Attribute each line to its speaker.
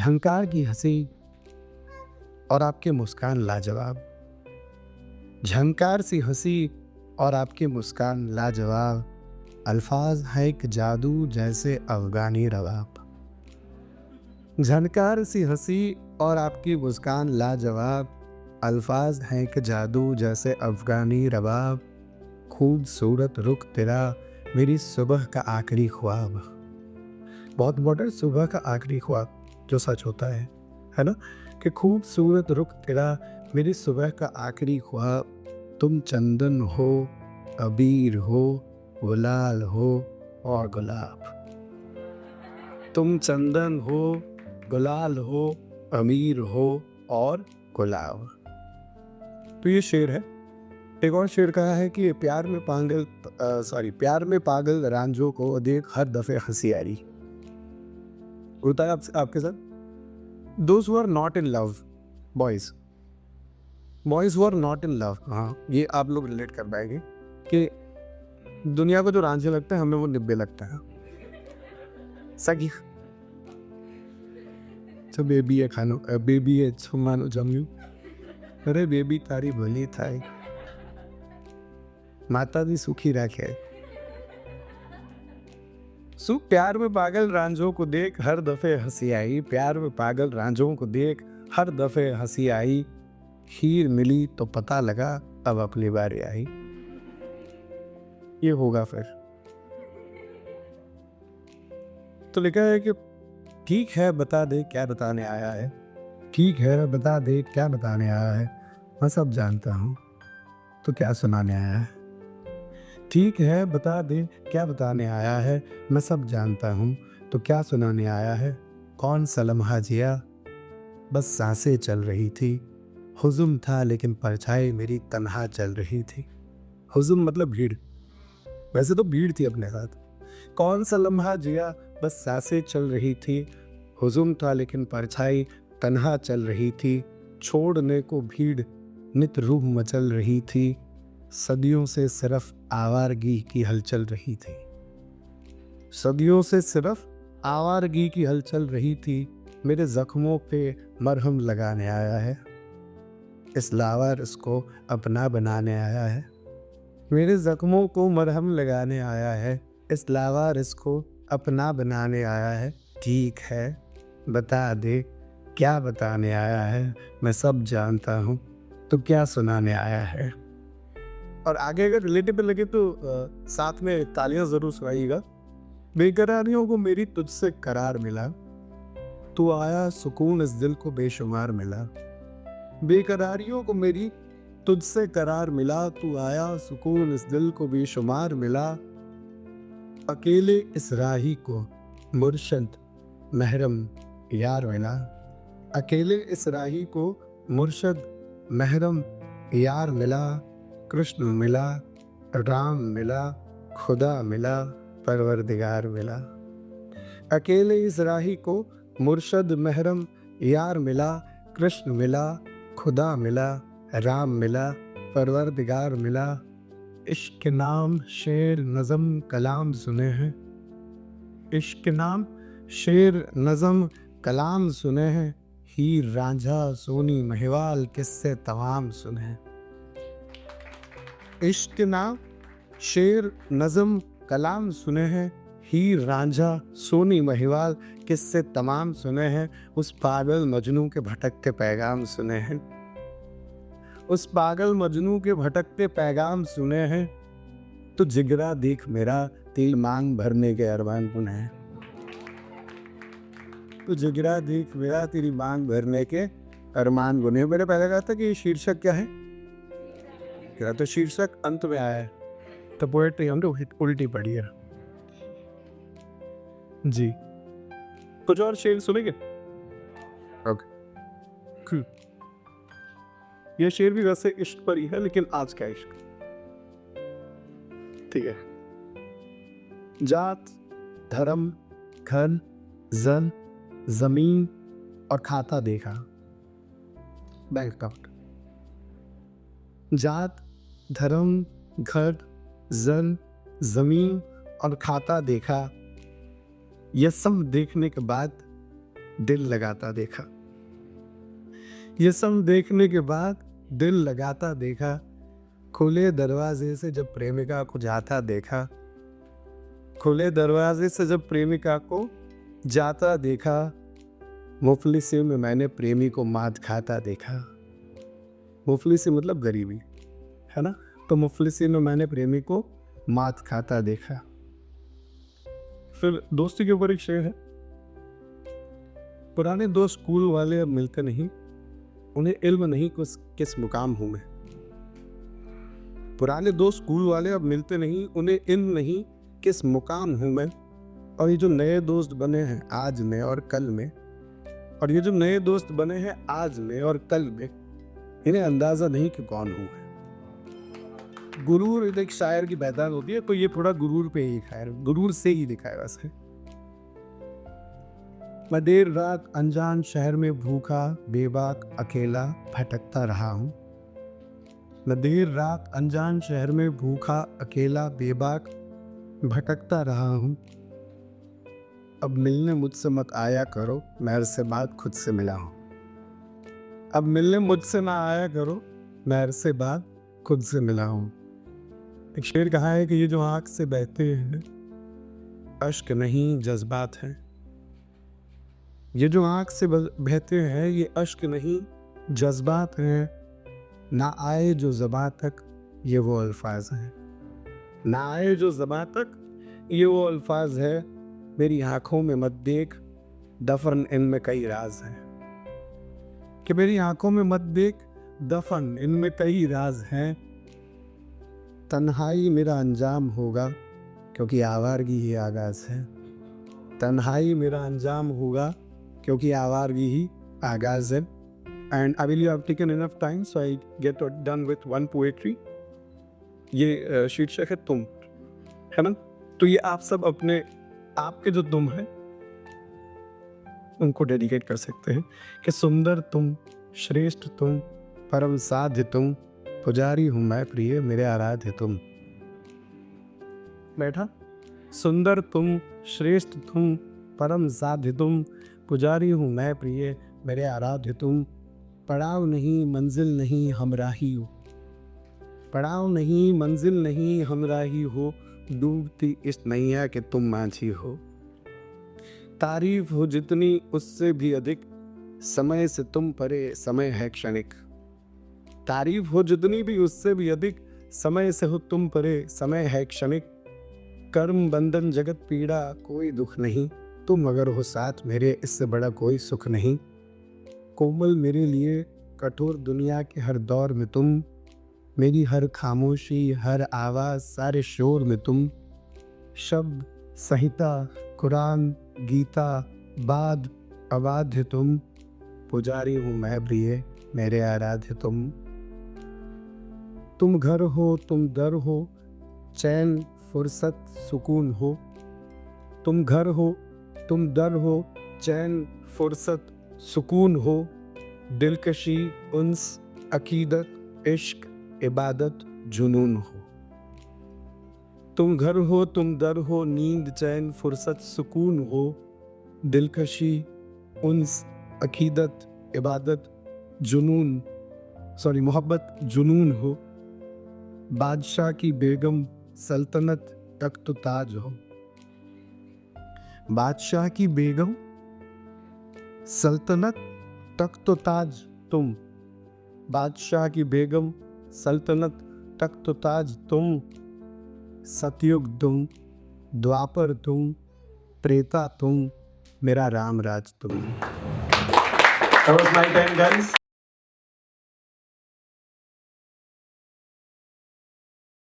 Speaker 1: झंकार की हंसी और आपकी मुस्कान लाजवाब। झंकार सी हंसी और आपकी मुस्कान लाजवाब। अल्फाज है एक जादू जैसे अफगानी रवाब। झनकार सी हंसी और आपकी मुस्कान लाजवाब। अल्फाज हैं एक जादू जैसे अफगानी रबाब। खूबसूरत रुख तेरा मेरी सुबह का आखिरी ख्वाब। बहुत इंपॉर्टेंट, सुबह का आखिरी ख्वाब जो सच होता है ना, कि खूबसूरत रुख तेरा मेरी सुबह का आखिरी ख्वाब। तुम चंदन हो, अबीर हो, गुलाल हो और गुलाब। तुम चंदन हो, गुलाल हो, अमीर हो और गुलाब। तो ये शेर है। एक और शेर कहा है कि प्यार में पागल रांझों को देख हर दफे हंसी आ रही होता है आपके साथ। Those who are not in love, boys who are not in love, हाँ ये आप लोग रिलेट कर पाएंगे कि दुनिया को जो रांझे लगता है हमें वो निब्बे लगता है। सगी तो बेबी है खानो, बेबी है मानो जम्यू। अरे बेबी तारी भली थाई, माता दी सुखी रखे। प्यार में पागल रांझों को देख हर दफे हंसी आई। प्यार में पागल रांझों को देख हर दफे हंसी आई। हीर मिली तो पता लगा अब अपनी बारी आई। ये होगा फिर। तो लिखा है कि ठीक है बता दे क्या बताने आया है। ठीक है बता दे क्या बताने आया है। मैं सब जानता हूँ तो क्या सुनाने आया है। ठीक है बता दे क्या बताने आया है। मैं सब जानता हूँ तो क्या सुनाने आया है। कौन सा लम्हा जिया बस सांसें चल रही थी। हुज़ुम था लेकिन परछाई मेरी तन्हा चल रही थी। हुज़ुम मतलब भीड़, वैसे तो भीड़ थी अपने साथ। कौन सा लम्हा जिया बस सांसें चल रही थी। हुज़ुम था लेकिन परछाई तन्हा चल रही थी। छोड़ने को भीड़ नित रूह मचल रही थी। सदियों से सिर्फ आवारगी की हलचल रही थी। सदियों से सिर्फ आवारगी की हलचल रही थी। मेरे जख्मों पे मरहम लगाने आया है। इस लावारिस को अपना बनाने आया है। मेरे जख्मों को मरहम लगाने आया है। इस लावारिस को अपना बनाने आया है। ठीक है बता दे क्या बताने आया है। मैं सब जानता हूँ तो क्या सुनाने आया है। और आगे अगर रिलेटेबल लगे तो साथ में तालियां जरूर सुनाइएगा। बेकरारियों को मेरी तुझसे करार मिला। तू आया सुकून इस दिल को बेशुमार मिला। बेकरारियों को मेरी तुझसे करार मिला। तू आया सुकून इस दिल को बेशुमार मिला। अकेले इस राही को मुर्शद महरम यार मिला। अकेले इस राही को मुर्शद महरम यार मिला। कृष्ण मिला, राम मिला, खुदा मिला, परवरदिगार मिला। अकेले इस राही को मुर्शद महरम यार मिला। कृष्ण मिला, खुदा मिला, राम मिला, परवरदिगार मिला। इश्क नाम शेर नज़म कलाम सुने हैं। इश्क नाम शेर नज़म कलाम सुने हैं। हीर रांझा सोनी महिवाल किस्से तमाम सुने हैं। इश्क नाम शेर नज़म कलाम सुने हैं। हीर रांझा सोनी महिवाल किस्से तमाम सुने हैं। उस पागल मजनू के भटकते पैगाम सुने हैं। उस पागल मजनू के भटकते पैगाम सुने हैं। तो जिगरा देख मेरा तेरी मांग भरने के अरमान बुने हैं। तो जिगरा देख मेरा तेरी मांग भरने के अरमान बुने। मैंने पहले कहा था कि शीर्षक क्या है, तो शीर्षक अंत में आया है। तो पोएट्री हमने उल्टी पढ़ी है जी। कुछ और शेर सुनेंगे? ओके। यह शेर भी वैसे इश्क पर ही है, लेकिन आज का इश्क, ठीक है। जात धर्म घर जन जमीन और खाता देखा। Bank account. जात धर्म घर जन जमीन और खाता देखा। यह सब देखने के बाद दिल लगाता देखा। ये सब देखने के बाद दिल लगाता देखा। खुले दरवाजे से जब प्रेमिका को जाता देखा, खुले दरवाजे से जब प्रेमिका को जाता देखा, मुफलिसी में मैंने प्रेमी को मात खाता देखा। मुफलिसी मतलब गरीबी, है ना। तो मुफलिसी में मैंने प्रेमी को मात खाता देखा। फिर दोस्ती के ऊपर एक शेर है। पुराने दोस्त स्कूल वाले अब मिलते नहीं, उन्हें इल्म नहीं किस मुकाम हूं मैं। पुराने दोस्त स्कूल वाले अब मिलते नहीं, उन्हें इल्म नहीं किस मुकाम हूं मैं। और ये जो नए दोस्त बने हैं आज में और कल में, और ये जो नए दोस्त बने हैं आज में और कल में, इन्हें अंदाजा नहीं कि कौन हूं मैं। गुरूर एक शायर की पहचान होती है, तो ये थोड़ा गुरूर पे ही लिखा है, गुरूर से ही लिखा है वैसे। मैं देर रात अनजान शहर में भूखा बेबाक अकेला भटकता रहा हूँ। मैं देर रात अनजान शहर में भूखा अकेला बेबाक भटकता रहा हूँ। अब मिलने मुझसे मत आया करो, मैं से बात खुद से मिला हूँ। अब मिलने मुझसे ना आया करो, मैं से बात खुद से मिला हूँ। एक शेर कहा है कि ये जो आँख से बहते हैं अश्क नहीं जज्बात हैं। ये जो आँख से बहते हैं ये अश्क नहीं जज्बात हैं। ना आए जो ज़बां तक ये वो अल्फाज हैं। ना आए जो ज़बां तक ये वो अल्फाज है। मेरी आँखों में मत देख दफन इनमें कई राज हैं। कि मेरी आँखों में मत देख दफन इनमें कई राज हैं। तन्हाई मेरा अंजाम होगा क्योंकि आवारगी ही आगाज़ है। तन्हाई मेरा अंजाम होगा क्योंकि आवारगी ही आगाज़ है। And I believe I've taken enough time, so I get done with one poetry. ये शीर्षक है तुम, है ना। तो ये आप सब अपने आपके जो तुम है उनको डेडिकेट कर सकते हैं कि सुंदर तुम, श्रेष्ठ तुम, परम साध्य तुम, पुजारी हूँ मैं प्रिय मेरे आराध्य तुम। बैठा। सुंदर तुम, श्रेष्ठ तुम, परम साध्य तुम, पुजारी हूँ मैं प्रिय मेरे आराध्य तुम। पड़ाव नहीं मंजिल नहीं हमराही हो, पड़ाव नहीं मंजिल नहीं हमराही हो। डूबती इस नैया के तुम माझी हो। तारीफ हो जितनी उससे भी अधिक, समय से तुम परे समय है क्षणिक। तारीफ हो जितनी भी उससे भी अधिक, समय से हो तुम परे समय है क्षणिक। कर्म बंधन जगत पीड़ा कोई दुख नहीं, तुम अगर हो साथ मेरे इससे बड़ा कोई सुख नहीं। कोमल मेरे लिए कठोर दुनिया के हर दौर में तुम, मेरी हर खामोशी हर आवाज़ सारे शोर में तुम। शब्द संहिता कुरान गीता बाद अवाध्य तुम, पुजारी हूँ मैं प्रिय मेरे आराध्य तुम। तुम घर हो तुम दर हो, चैन फुर्सत सुकून हो। तुम घर हो तुम दर हो, चैन फुर्सत सुकून हो। दिलकशी उन्स अकीदत इश्क इबादत जुनून हो। तुम घर हो तुम दर हो, नींद चैन फुर्सत सुकून हो। दिलकशी उन्स अकीदत इबादत जुनून मोहब्बत जुनून हो। बादशाह की बेगम सल्तनत तख्त ताज हो। बादशाह की बेगम सल्तनत तख्त ताज तुम। बादशाह की बेगम सल्तनत तख्त ताज तुम। सतयुग तुम, द्वापर तुम, त्रेता तुम, मेरा राम राज तुम। That was my time, guys.